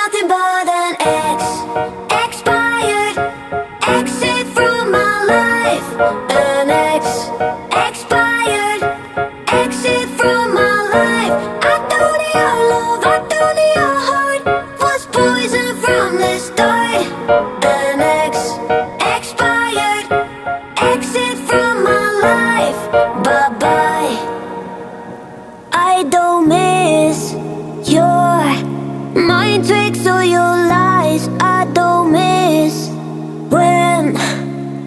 nothing but an ex, expired, exit from my life. An ex, expired, exit from my life. I thought your love, I thought your heart was poison from the start. An ex, expired, exit from my life. Bye bye. I don't miss your mind tricks or your lies. I don't miss when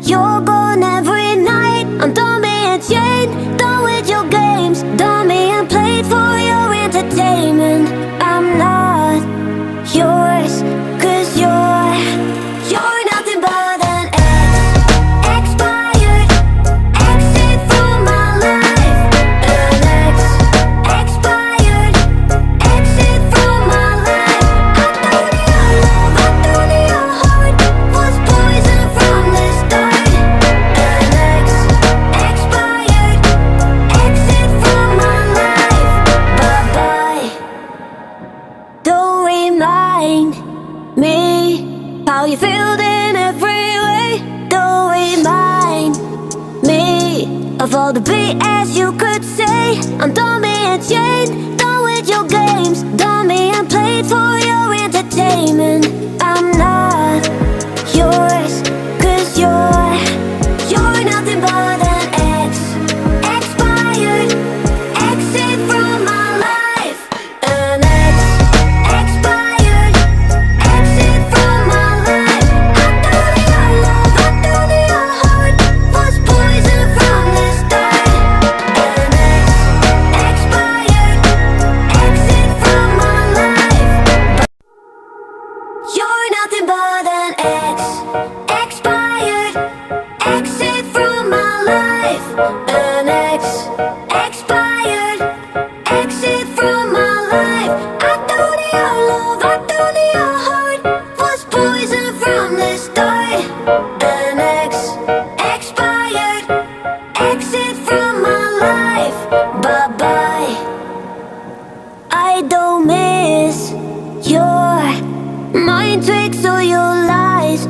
you're gone every night. I'm done being chained, done with your games, done being played for your entertainment. I'm not yours, 'cause you're nothing but an ex, expired, exit from my life. An ex, expired, exit from my life. I thought your love, I thought your heart was poison from the start. An ex, expired, exit from my life. Bye bye. Don't remind me how you feel in every way. Don't remind me of all the BS you could say. I'm done being chained, done with your games, done being played for your entertainment. I'm not yours, 'cause you're nothing but an ex, expired, exit from my life. An ex, expired, exit from my life. I thought your love, I thought your heart was poison from the start. An ex, expired, exit from my life. You're nothing but an ex, expired, exit from my life. An ex, expired, exit from my life. I thought your love, I thought your heart was poison from the start. An ex, expired, exit from my life. Bye bye. I don't miss your mind tricks or your lies.